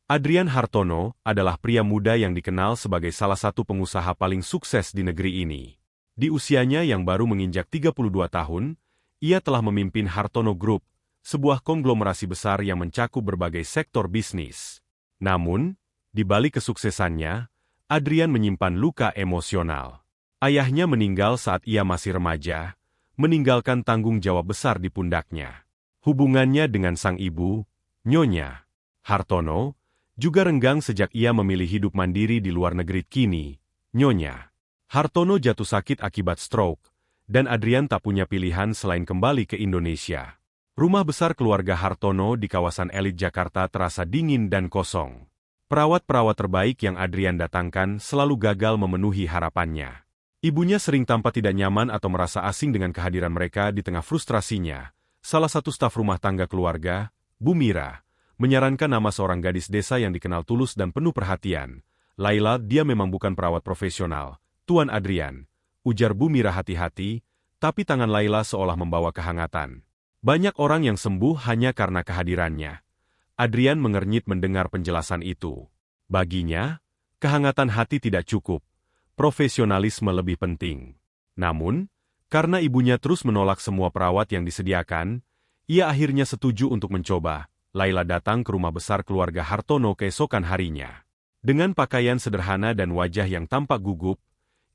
Adrian Hartono adalah pria muda yang dikenal sebagai salah satu pengusaha paling sukses di negeri ini. Di usianya yang baru menginjak 32 tahun, ia telah memimpin Hartono Group, sebuah konglomerasi besar yang mencakup berbagai sektor bisnis. Namun, di balik kesuksesannya, Adrian menyimpan luka emosional. Ayahnya meninggal saat ia masih remaja, meninggalkan tanggung jawab besar di pundaknya. Hubungannya dengan sang ibu, Nyonya Hartono, juga renggang sejak ia memilih hidup mandiri di luar negeri. Kini, Nyonya Hartono jatuh sakit akibat stroke, dan Adrian tak punya pilihan selain kembali ke Indonesia. Rumah besar keluarga Hartono di kawasan elit Jakarta terasa dingin dan kosong. Perawat-perawat terbaik yang Adrian datangkan selalu gagal memenuhi harapannya. Ibunya sering tampak tidak nyaman atau merasa asing dengan kehadiran mereka. Di tengah frustrasinya, salah satu staf rumah tangga keluarga, Bu Mira, menyarankan nama seorang gadis desa yang dikenal tulus dan penuh perhatian. Laila, dia memang bukan perawat profesional, Tuan Adrian, ujar Bu Mira hati-hati, tapi tangan Laila seolah membawa kehangatan. Banyak orang yang sembuh hanya karena kehadirannya. Adrian mengernyit mendengar penjelasan itu. Baginya, kehangatan hati tidak cukup, profesionalisme lebih penting. Namun, karena ibunya terus menolak semua perawat yang disediakan, ia akhirnya setuju untuk mencoba. Laila datang ke rumah besar keluarga Hartono keesokan harinya. Dengan pakaian sederhana dan wajah yang tampak gugup,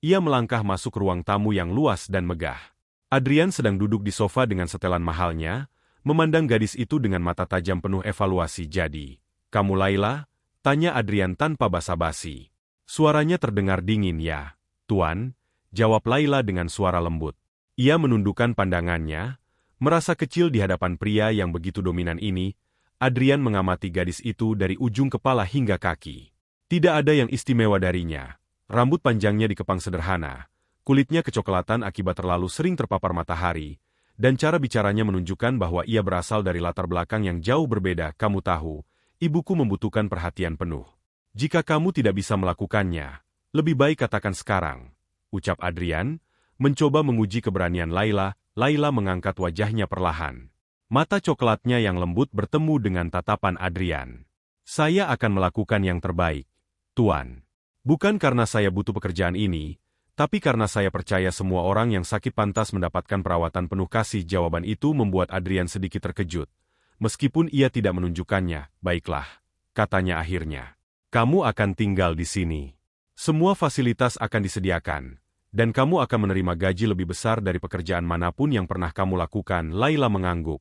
ia melangkah masuk ke ruang tamu yang luas dan megah. Adrian sedang duduk di sofa dengan setelan mahalnya, memandang gadis itu dengan mata tajam penuh evaluasi. "Jadi, kamu Laila?" tanya Adrian tanpa basa-basi. Suaranya terdengar dingin. "Ya, Tuan," jawab Laila dengan suara lembut. Ia menundukkan pandangannya, merasa kecil di hadapan pria yang begitu dominan ini. Adrian mengamati gadis itu dari ujung kepala hingga kaki. Tidak ada yang istimewa darinya. Rambut panjangnya dikepang sederhana, kulitnya kecoklatan akibat terlalu sering terpapar matahari, dan cara bicaranya menunjukkan bahwa ia berasal dari latar belakang yang jauh berbeda. "Kamu tahu, ibuku membutuhkan perhatian penuh. Jika kamu tidak bisa melakukannya, lebih baik katakan sekarang," ucap Adrian, mencoba menguji keberanian Laila. Laila mengangkat wajahnya perlahan. Mata coklatnya yang lembut bertemu dengan tatapan Adrian. "Saya akan melakukan yang terbaik, Tuan. Bukan karena saya butuh pekerjaan ini, tapi karena saya percaya semua orang yang sakit pantas mendapatkan perawatan penuh kasih." Jawaban itu membuat Adrian sedikit terkejut. Meskipun ia tidak menunjukkannya. "Baiklah," katanya akhirnya. "Kamu akan tinggal di sini. Semua fasilitas akan disediakan, dan kamu akan menerima gaji lebih besar dari pekerjaan manapun yang pernah kamu lakukan." Laila mengangguk.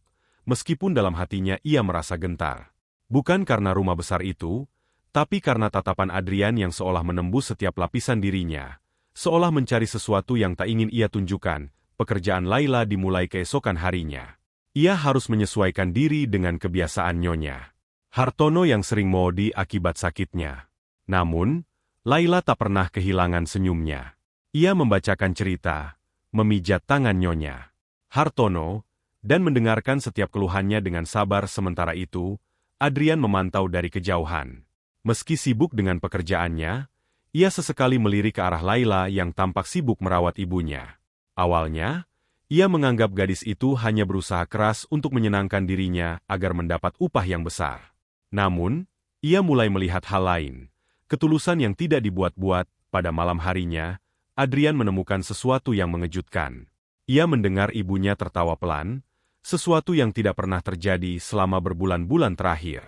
Meskipun dalam hatinya ia merasa gentar. Bukan karena rumah besar itu, tapi karena tatapan Adrian yang seolah menembus setiap lapisan dirinya, seolah mencari sesuatu yang tak ingin ia tunjukkan. Pekerjaan Laila dimulai keesokan harinya. Ia harus menyesuaikan diri dengan kebiasaan Nyonya Hartono yang sering modi akibat sakitnya. Namun, Laila tak pernah kehilangan senyumnya. Ia membacakan cerita, memijat tangan Nyonya Hartono, dan mendengarkan setiap keluhannya dengan sabar. Sementara itu, Adrian memantau dari kejauhan. Meski sibuk dengan pekerjaannya, ia sesekali melirik ke arah Laila yang tampak sibuk merawat ibunya. Awalnya, ia menganggap gadis itu hanya berusaha keras untuk menyenangkan dirinya agar mendapat upah yang besar. Namun, ia mulai melihat hal lain. Ketulusan yang tidak dibuat-buat. Pada malam harinya, Adrian menemukan sesuatu yang mengejutkan. Ia mendengar ibunya tertawa pelan, sesuatu yang tidak pernah terjadi selama berbulan-bulan terakhir.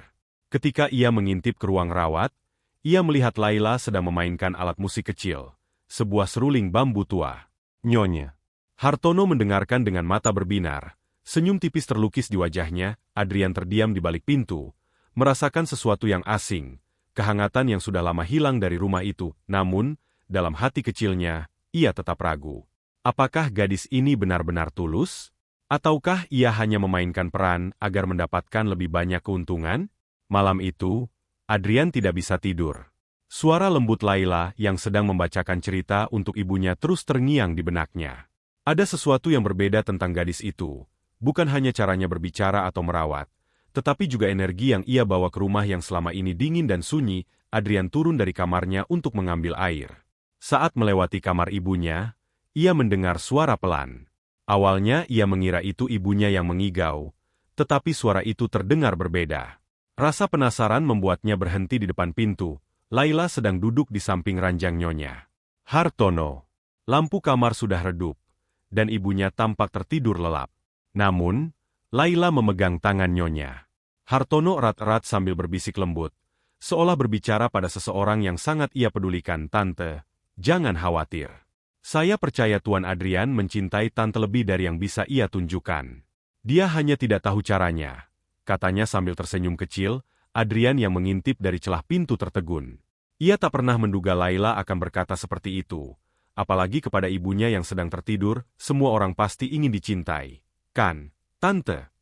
Ketika ia mengintip ke ruang rawat, ia melihat Laila sedang memainkan alat musik kecil, sebuah seruling bambu tua. "Nyonya Hartono," mendengarkan dengan mata berbinar, senyum tipis terlukis di wajahnya. Adrian terdiam di balik pintu, merasakan sesuatu yang asing, kehangatan yang sudah lama hilang dari rumah itu. Namun, dalam hati kecilnya, ia tetap ragu. Apakah gadis ini benar-benar tulus? Ataukah ia hanya memainkan peran agar mendapatkan lebih banyak keuntungan? Malam itu, Adrian tidak bisa tidur. Suara lembut Laila yang sedang membacakan cerita untuk ibunya terus terngiang di benaknya. Ada sesuatu yang berbeda tentang gadis itu, bukan hanya caranya berbicara atau merawat, tetapi juga energi yang ia bawa ke rumah yang selama ini dingin dan sunyi. Adrian turun dari kamarnya untuk mengambil air. Saat melewati kamar ibunya, ia mendengar suara pelan. Awalnya ia mengira itu ibunya yang mengigau, tetapi suara itu terdengar berbeda. Rasa penasaran membuatnya berhenti di depan pintu. Laila sedang duduk di samping ranjang Nyonya Hartono. Lampu kamar sudah redup, dan ibunya tampak tertidur lelap. Namun, Laila memegang tangan Nyonya Hartono erat-erat sambil berbisik lembut, seolah berbicara pada seseorang yang sangat ia pedulikan. Tante, jangan khawatir. Saya percaya Tuan Adrian mencintai Tante lebih dari yang bisa ia tunjukkan. Dia hanya tidak tahu caranya, katanya sambil tersenyum kecil. Adrian yang mengintip dari celah pintu tertegun. Ia tak pernah menduga Laila akan berkata seperti itu. Apalagi kepada ibunya yang sedang tertidur, semua orang pasti ingin dicintai. Kan, Tante?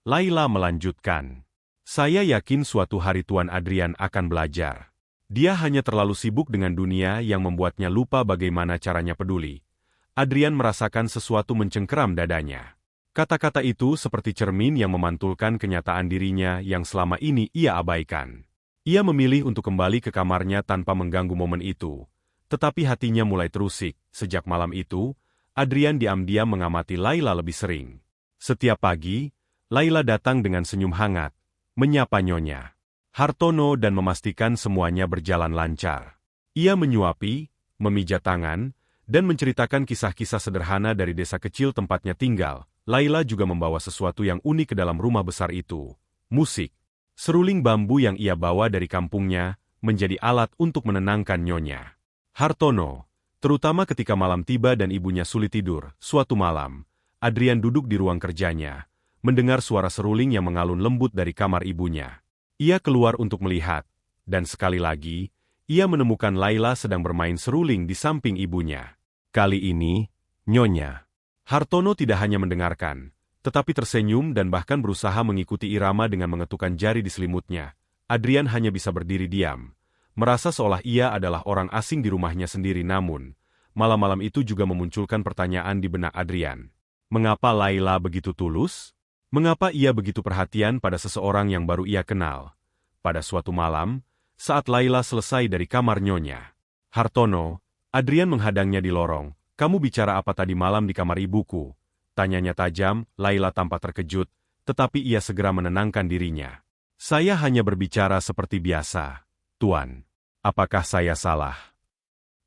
Laila melanjutkan. Saya yakin suatu hari Tuan Adrian akan belajar. Dia hanya terlalu sibuk dengan dunia yang membuatnya lupa bagaimana caranya peduli. Adrian merasakan sesuatu mencengkeram dadanya. Kata-kata itu seperti cermin yang memantulkan kenyataan dirinya yang selama ini ia abaikan. Ia memilih untuk kembali ke kamarnya tanpa mengganggu momen itu. Tetapi hatinya mulai terusik. Sejak malam itu, Adrian diam-diam mengamati Laila lebih sering. Setiap pagi, Laila datang dengan senyum hangat, menyapa Nyonya Hartono dan memastikan semuanya berjalan lancar. Ia menyuapi, memijat tangan, dan menceritakan kisah-kisah sederhana dari desa kecil tempatnya tinggal. Laila juga membawa sesuatu yang unik ke dalam rumah besar itu. Musik. Seruling bambu yang ia bawa dari kampungnya menjadi alat untuk menenangkan Nyonya Hartono, terutama ketika malam tiba dan ibunya sulit tidur. Suatu malam, Adrian duduk di ruang kerjanya, mendengar suara seruling yang mengalun lembut dari kamar ibunya. Ia keluar untuk melihat, dan sekali lagi, ia menemukan Laila sedang bermain seruling di samping ibunya. Kali ini, Nyonya Hartono tidak hanya mendengarkan, tetapi tersenyum dan bahkan berusaha mengikuti irama dengan mengetukkan jari di selimutnya. Adrian hanya bisa berdiri diam, merasa seolah ia adalah orang asing di rumahnya sendiri. Namun, malam-malam itu juga memunculkan pertanyaan di benak Adrian. Mengapa Laila begitu tulus? Mengapa ia begitu perhatian pada seseorang yang baru ia kenal? Pada suatu malam, saat Laila selesai dari kamar Nyonya Hartono, Adrian menghadangnya di lorong. Kamu bicara apa tadi malam di kamar ibuku? Tanyanya tajam. Laila tampak terkejut, tetapi ia segera menenangkan dirinya. Saya hanya berbicara seperti biasa, Tuan. Apakah saya salah?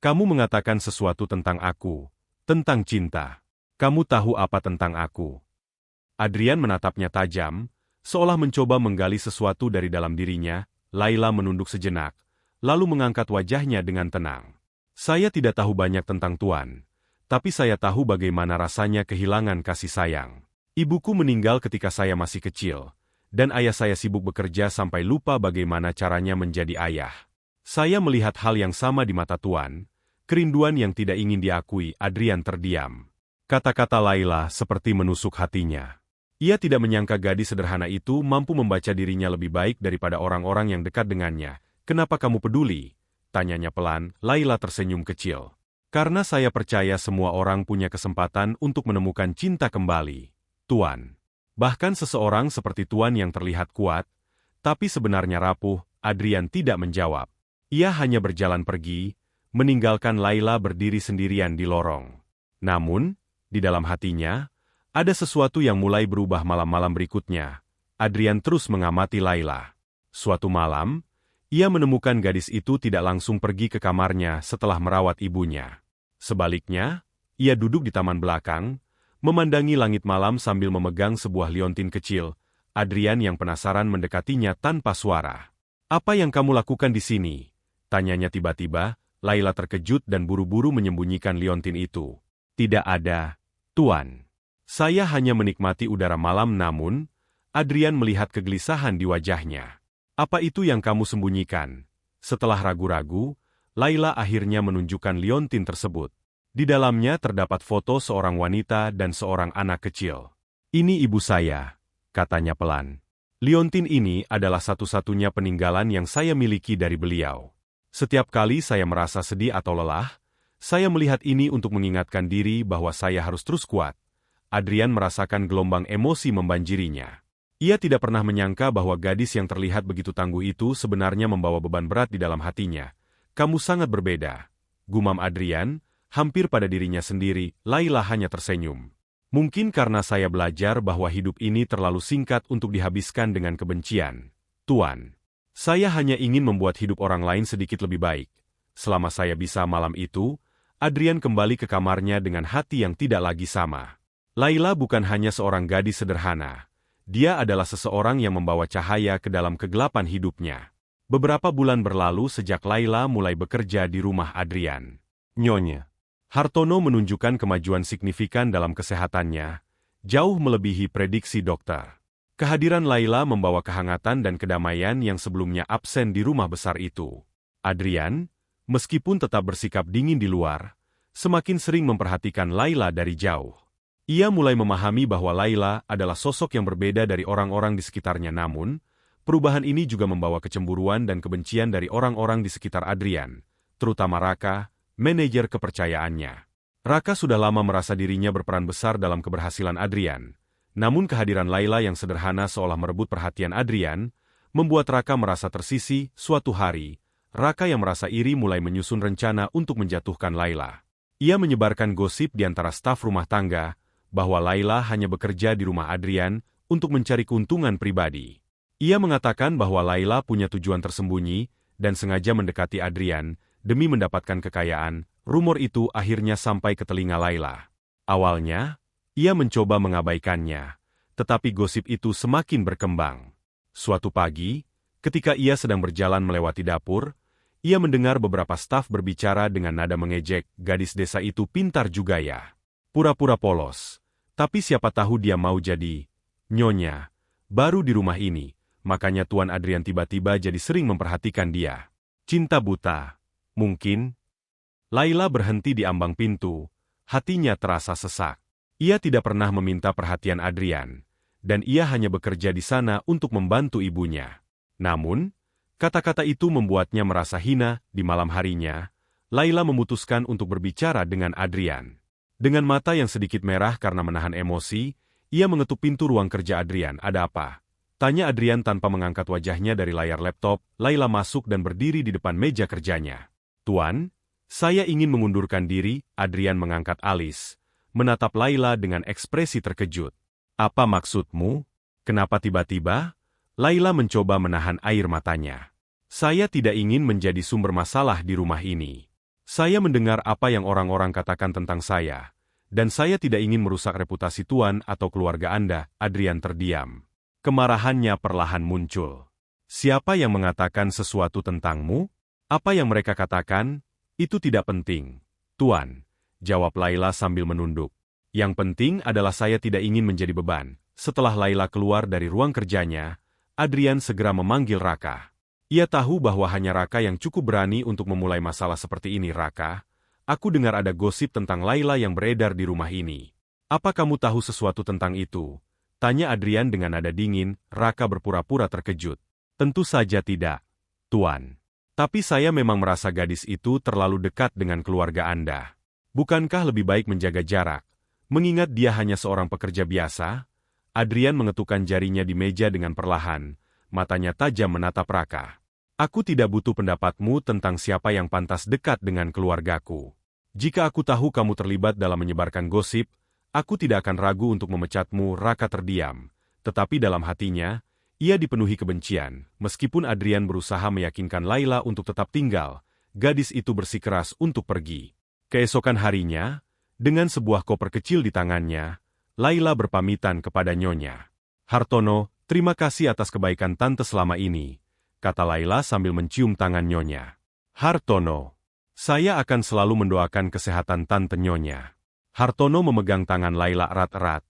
Kamu mengatakan sesuatu tentang aku, tentang cinta. Kamu tahu apa tentang aku? Adrian menatapnya tajam, seolah mencoba menggali sesuatu dari dalam dirinya. Laila menunduk sejenak, lalu mengangkat wajahnya dengan tenang. Saya tidak tahu banyak tentang Tuan. Tapi saya tahu bagaimana rasanya kehilangan kasih sayang. Ibuku meninggal ketika saya masih kecil, dan ayah saya sibuk bekerja sampai lupa bagaimana caranya menjadi ayah. Saya melihat hal yang sama di mata Tuan, kerinduan yang tidak ingin diakui. Adrian terdiam. Kata-kata Laila seperti menusuk hatinya. Ia tidak menyangka gadis sederhana itu mampu membaca dirinya lebih baik daripada orang-orang yang dekat dengannya. Kenapa kamu peduli? Tanyanya pelan. Laila tersenyum kecil. Karena saya percaya semua orang punya kesempatan untuk menemukan cinta kembali, Tuan. Bahkan seseorang seperti Tuan yang terlihat kuat, tapi sebenarnya rapuh. Adrian tidak menjawab. Ia hanya berjalan pergi, meninggalkan Laila berdiri sendirian di lorong. Namun, di dalam hatinya, ada sesuatu yang mulai berubah. Malam-malam berikutnya, Adrian terus mengamati Laila. Suatu malam, ia menemukan gadis itu tidak langsung pergi ke kamarnya setelah merawat ibunya. Sebaliknya, ia duduk di taman belakang, memandangi langit malam sambil memegang sebuah liontin kecil. Adrian yang penasaran mendekatinya tanpa suara. Apa yang kamu lakukan di sini? Tanyanya tiba-tiba. Laila terkejut dan buru-buru menyembunyikan liontin itu. Tidak ada, Tuan. Saya hanya menikmati udara malam. Namun, Adrian melihat kegelisahan di wajahnya. Apa itu yang kamu sembunyikan? Setelah ragu-ragu, Laila akhirnya menunjukkan liontin tersebut. Di dalamnya terdapat foto seorang wanita dan seorang anak kecil. Ini ibu saya, katanya pelan. Liontin ini adalah satu-satunya peninggalan yang saya miliki dari beliau. Setiap kali saya merasa sedih atau lelah, saya melihat ini untuk mengingatkan diri bahwa saya harus terus kuat. Adrian merasakan gelombang emosi membanjirinya. Ia tidak pernah menyangka bahwa gadis yang terlihat begitu tangguh itu sebenarnya membawa beban berat di dalam hatinya. Kamu sangat berbeda, gumam Adrian, hampir pada dirinya sendiri. Laila hanya tersenyum. Mungkin karena saya belajar bahwa hidup ini terlalu singkat untuk dihabiskan dengan kebencian. Tuan. Saya hanya ingin membuat hidup orang lain sedikit lebih baik. Selama saya bisa malam itu, Adrian kembali ke kamarnya dengan hati yang tidak lagi sama. Laila bukan hanya seorang gadis sederhana. Dia adalah seseorang yang membawa cahaya ke dalam kegelapan hidupnya. Beberapa bulan berlalu sejak Laila mulai bekerja di rumah Adrian. Nyonya Hartono menunjukkan kemajuan signifikan dalam kesehatannya, jauh melebihi prediksi dokter. Kehadiran Laila membawa kehangatan dan kedamaian yang sebelumnya absen di rumah besar itu. Adrian, meskipun tetap bersikap dingin di luar, semakin sering memperhatikan Laila dari jauh. Ia mulai memahami bahwa Laila adalah sosok yang berbeda dari orang-orang di sekitarnya, namun, perubahan ini juga membawa kecemburuan dan kebencian dari orang-orang di sekitar Adrian, terutama Raka, manajer kepercayaannya. Raka sudah lama merasa dirinya berperan besar dalam keberhasilan Adrian, namun kehadiran Laila yang sederhana seolah merebut perhatian Adrian, membuat Raka merasa tersisih. Suatu hari, Raka yang merasa iri mulai menyusun rencana untuk menjatuhkan Laila. Ia menyebarkan gosip di antara staf rumah tangga, bahwa Laila hanya bekerja di rumah Adrian untuk mencari keuntungan pribadi. Ia mengatakan bahwa Laila punya tujuan tersembunyi dan sengaja mendekati Adrian demi mendapatkan kekayaan. Rumor itu akhirnya sampai ke telinga Laila. Awalnya, ia mencoba mengabaikannya, tetapi gosip itu semakin berkembang. Suatu pagi, ketika ia sedang berjalan melewati dapur, ia mendengar beberapa staf berbicara dengan nada mengejek. Gadis desa itu pintar juga ya. Pura-pura polos. Tapi siapa tahu dia mau jadi nyonya baru di rumah ini, makanya Tuan Adrian tiba-tiba jadi sering memperhatikan dia. Cinta buta. Mungkin. Laila berhenti di ambang pintu, hatinya terasa sesak. Ia tidak pernah meminta perhatian Adrian, dan ia hanya bekerja di sana untuk membantu ibunya. Namun, kata-kata itu membuatnya merasa hina. Di malam harinya, Laila memutuskan untuk berbicara dengan Adrian. Dengan mata yang sedikit merah karena menahan emosi, ia mengetuk pintu ruang kerja Adrian. Ada apa? Tanya Adrian tanpa mengangkat wajahnya dari layar laptop. Laila masuk dan berdiri di depan meja kerjanya. Tuan, saya ingin mengundurkan diri. Adrian mengangkat alis, menatap Laila dengan ekspresi terkejut. Apa maksudmu? Kenapa tiba-tiba? Laila mencoba menahan air matanya. Saya tidak ingin menjadi sumber masalah di rumah ini. Saya mendengar apa yang orang-orang katakan tentang saya, dan saya tidak ingin merusak reputasi Tuan atau keluarga Anda. Adrian terdiam. Kemarahannya perlahan muncul. Siapa yang mengatakan sesuatu tentangmu? Apa yang mereka katakan? Itu tidak penting, Tuan, jawab Laila sambil menunduk. Yang penting adalah saya tidak ingin menjadi beban. Setelah Laila keluar dari ruang kerjanya, Adrian segera memanggil Raka. Ia tahu bahwa hanya Raka yang cukup berani untuk memulai masalah seperti ini. Raka, aku dengar ada gosip tentang Laila yang beredar di rumah ini. Apa kamu tahu sesuatu tentang itu? Tanya Adrian dengan nada dingin. Raka berpura-pura terkejut. Tentu saja tidak, Tuan. Tapi saya memang merasa gadis itu terlalu dekat dengan keluarga Anda. Bukankah lebih baik menjaga jarak, mengingat dia hanya seorang pekerja biasa? Adrian mengetukkan jarinya di meja dengan perlahan. Matanya tajam menatap Raka. Aku tidak butuh pendapatmu tentang siapa yang pantas dekat dengan keluargaku. Jika aku tahu kamu terlibat dalam menyebarkan gosip, aku tidak akan ragu untuk memecatmu. Raka terdiam, tetapi dalam hatinya, ia dipenuhi kebencian. Meskipun Adrian berusaha meyakinkan Laila untuk tetap tinggal, gadis itu bersikeras untuk pergi. Keesokan harinya, dengan sebuah koper kecil di tangannya, Laila berpamitan kepada Nyonya Hartono. Terima kasih atas kebaikan Tante selama ini, kata Laila sambil mencium tangan Nyonya Hartono. Saya akan selalu mendoakan kesehatan Tante. Nyonya Hartono memegang tangan Laila erat-erat,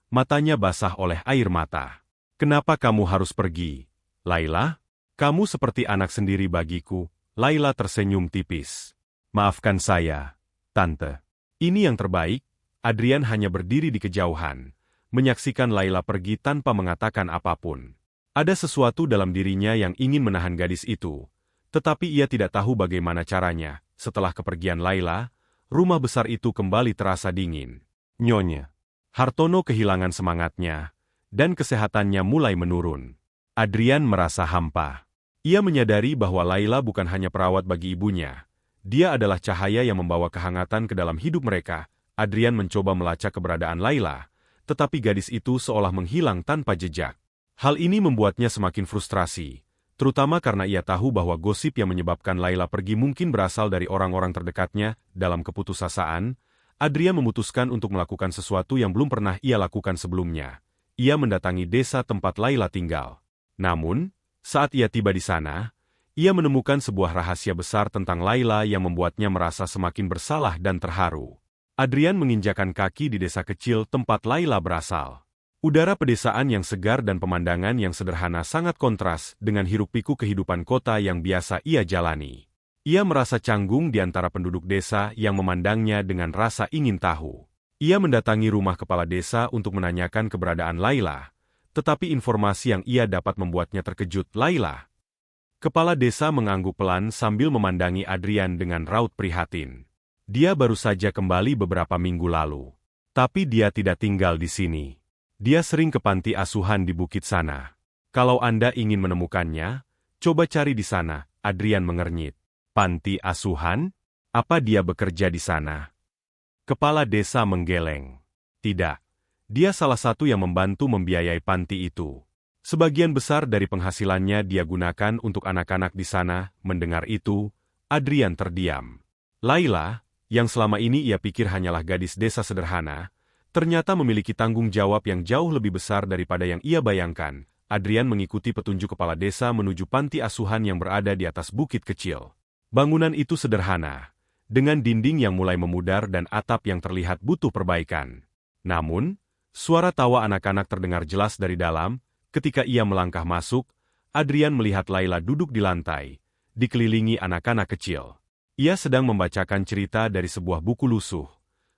matanya basah oleh air mata. Kenapa kamu harus pergi, Laila? Kamu seperti anak sendiri bagiku. Laila tersenyum tipis. Maafkan saya, Tante. Ini yang terbaik. Adrian hanya berdiri di kejauhan, menyaksikan Laila pergi tanpa mengatakan apapun. Ada sesuatu dalam dirinya yang ingin menahan gadis itu, tetapi ia tidak tahu bagaimana caranya. Setelah kepergian Laila, rumah besar itu kembali terasa dingin. Nyonya Hartono kehilangan semangatnya, dan kesehatannya mulai menurun. Adrian merasa hampa. Ia menyadari bahwa Laila bukan hanya perawat bagi ibunya. Dia adalah cahaya yang membawa kehangatan ke dalam hidup mereka. Adrian mencoba melacak keberadaan Laila, tetapi gadis itu seolah menghilang tanpa jejak. Hal ini membuatnya semakin frustrasi, Terutama karena ia tahu bahwa gosip yang menyebabkan Laila pergi mungkin berasal dari orang-orang terdekatnya. Dalam keputusasaan, Adrian memutuskan untuk melakukan sesuatu yang belum pernah ia lakukan sebelumnya. Ia mendatangi desa tempat Laila tinggal. Namun, saat ia tiba di sana, ia menemukan sebuah rahasia besar tentang Laila yang membuatnya merasa semakin bersalah dan terharu. Adrian menginjakan kaki di desa kecil tempat Laila berasal. Udara pedesaan yang segar dan pemandangan yang sederhana sangat kontras dengan hiruk-pikuk kehidupan kota yang biasa ia jalani. Ia merasa canggung di antara penduduk desa yang memandangnya dengan rasa ingin tahu. Ia mendatangi rumah kepala desa untuk menanyakan keberadaan Laila, tetapi informasi yang ia dapat membuatnya terkejut. Laila. Kepala desa mengangguk pelan sambil memandangi Adrian dengan raut prihatin. Dia baru saja kembali beberapa minggu lalu. Tapi dia tidak tinggal di sini. Dia sering ke panti asuhan di bukit sana. Kalau Anda ingin menemukannya, coba cari di sana, Adrian mengernyit. Panti asuhan? Apa dia bekerja di sana? Kepala desa menggeleng. Tidak. Dia salah satu yang membantu membiayai panti itu. Sebagian besar dari penghasilannya dia gunakan untuk anak-anak di sana. Mendengar itu, Adrian terdiam. Laila, yang selama ini ia pikir hanyalah gadis desa sederhana, ternyata memiliki tanggung jawab yang jauh lebih besar daripada yang ia bayangkan. Adrian mengikuti petunjuk kepala desa menuju panti asuhan yang berada di atas bukit kecil. Bangunan itu sederhana, dengan dinding yang mulai memudar dan atap yang terlihat butuh perbaikan. Namun, suara tawa anak-anak terdengar jelas dari dalam. Ketika ia melangkah masuk, Adrian melihat Laila duduk di lantai, dikelilingi anak-anak kecil. Ia sedang membacakan cerita dari sebuah buku lusuh.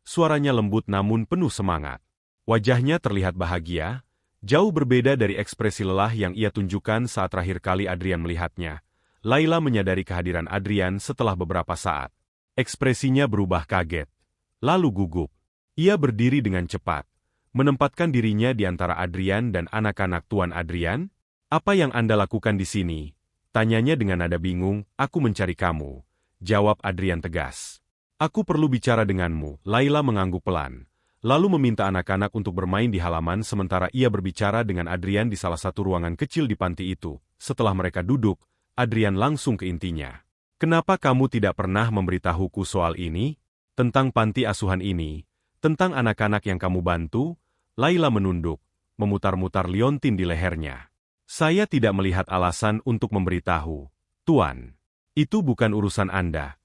Suaranya lembut namun penuh semangat. Wajahnya terlihat bahagia, jauh berbeda dari ekspresi lelah yang ia tunjukkan saat terakhir kali Adrian melihatnya. Laila menyadari kehadiran Adrian setelah beberapa saat. Ekspresinya berubah kaget, lalu gugup. Ia berdiri dengan cepat, menempatkan dirinya di antara Adrian dan anak-anak. Tuan Adrian, apa yang Anda lakukan di sini? Tanyanya dengan nada bingung. Aku mencari kamu, jawab Adrian tegas. Aku perlu bicara denganmu. Laila mengangguk pelan, lalu meminta anak-anak untuk bermain di halaman sementara ia berbicara dengan Adrian di salah satu ruangan kecil di panti itu. Setelah mereka duduk, Adrian langsung ke intinya. Kenapa kamu tidak pernah memberitahuku soal ini? Tentang panti asuhan ini? Tentang anak-anak yang kamu bantu? Laila menunduk, memutar-mutar liontin di lehernya. Saya tidak melihat alasan untuk memberitahu, Tuan. Itu bukan urusan Anda.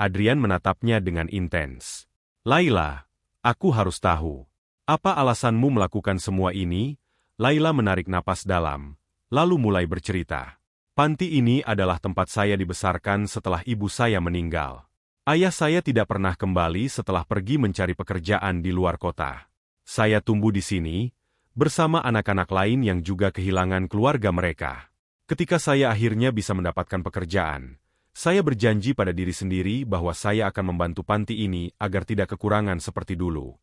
Adrian menatapnya dengan intens. Laila, aku harus tahu. Apa alasanmu melakukan semua ini? Laila menarik napas dalam, lalu mulai bercerita. Panti ini adalah tempat saya dibesarkan setelah ibu saya meninggal. Ayah saya tidak pernah kembali setelah pergi mencari pekerjaan di luar kota. Saya tumbuh di sini, bersama anak-anak lain yang juga kehilangan keluarga mereka. Ketika saya akhirnya bisa mendapatkan pekerjaan, saya berjanji pada diri sendiri bahwa saya akan membantu panti ini agar tidak kekurangan seperti dulu.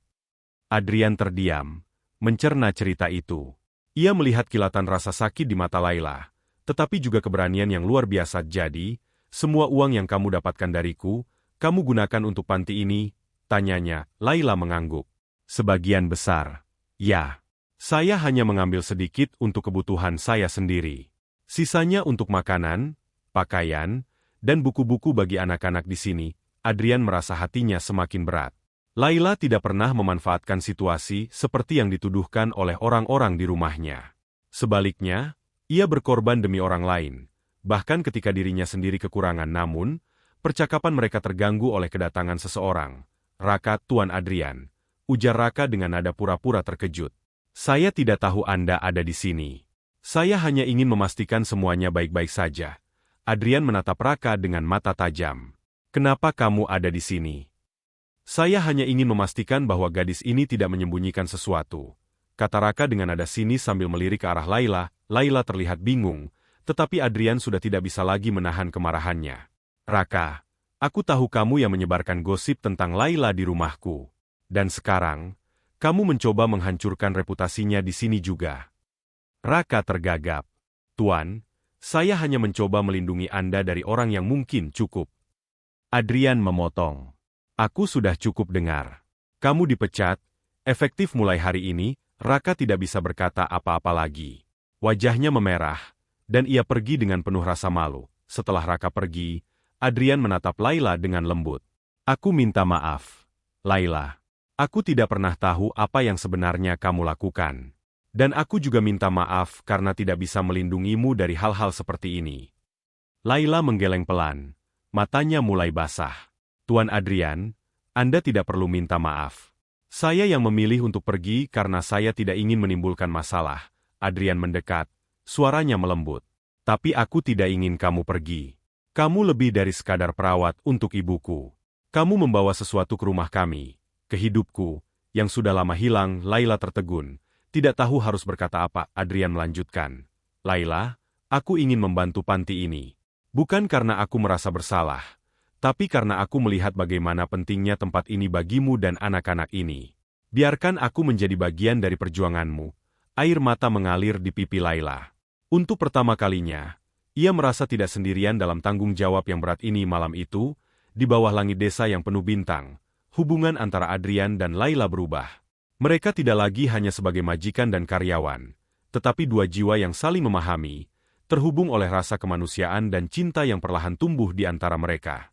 Adrian terdiam, mencerna cerita itu. Ia melihat kilatan rasa sakit di mata Laila, tetapi juga keberanian yang luar biasa. Jadi, semua uang yang kamu dapatkan dariku, kamu gunakan untuk panti ini? Tanyanya. Laila mengangguk. Sebagian besar. Ya. Saya hanya mengambil sedikit untuk kebutuhan saya sendiri. Sisanya untuk makanan, pakaian, dan buku-buku bagi anak-anak di sini. Adrian merasa hatinya semakin berat. Laila tidak pernah memanfaatkan situasi seperti yang dituduhkan oleh orang-orang di rumahnya. Sebaliknya, ia berkorban demi orang lain, bahkan ketika dirinya sendiri kekurangan. Namun, percakapan mereka terganggu oleh kedatangan seseorang. Raka. Tuan Adrian, ujar Raka dengan nada pura-pura terkejut. Saya tidak tahu Anda ada di sini. Saya hanya ingin memastikan semuanya baik-baik saja. Adrian menatap Raka dengan mata tajam. Kenapa kamu ada di sini? Saya hanya ingin memastikan bahwa gadis ini tidak menyembunyikan sesuatu, kata Raka dengan nada sinis sambil melirik ke arah Laila. Laila terlihat bingung, tetapi Adrian sudah tidak bisa lagi menahan kemarahannya. Raka, aku tahu kamu yang menyebarkan gosip tentang Laila di rumahku. Dan sekarang, kamu mencoba menghancurkan reputasinya di sini juga. Raka tergagap. Tuan, saya hanya mencoba melindungi Anda dari orang yang mungkin. Cukup. Adrian memotong. Aku sudah cukup dengar. Kamu dipecat, efektif mulai hari ini. Raka tidak bisa berkata apa-apa lagi. Wajahnya memerah, Dan ia pergi dengan penuh rasa malu. Setelah Raka pergi, Adrian menatap Laila dengan lembut. Aku minta maaf, Laila. Aku tidak pernah tahu apa yang sebenarnya kamu lakukan. Dan aku juga minta maaf karena tidak bisa melindungimu dari hal-hal seperti ini. Laila menggeleng pelan. Matanya mulai basah. Tuan Adrian, Anda tidak perlu minta maaf. Saya yang memilih untuk pergi karena saya tidak ingin menimbulkan masalah. Adrian mendekat. Suaranya melembut. Tapi aku tidak ingin kamu pergi. Kamu lebih dari sekadar perawat untuk ibuku. Kamu membawa sesuatu ke rumah kami, ke hidupku, yang sudah lama hilang. Laila tertegun. Tidak tahu harus berkata apa. Adrian melanjutkan. Laila, aku ingin membantu panti ini. Bukan karena aku merasa bersalah, tapi karena aku melihat bagaimana pentingnya tempat ini bagimu dan anak-anak ini. Biarkan aku menjadi bagian dari perjuanganmu. Air mata mengalir di pipi Laila. Untuk pertama kalinya, ia merasa tidak sendirian dalam tanggung jawab yang berat ini. Malam itu, di bawah langit desa yang penuh bintang, hubungan antara Adrian dan Laila berubah. Mereka tidak lagi hanya sebagai majikan dan karyawan, tetapi dua jiwa yang saling memahami, terhubung oleh rasa kemanusiaan dan cinta yang perlahan tumbuh di antara mereka.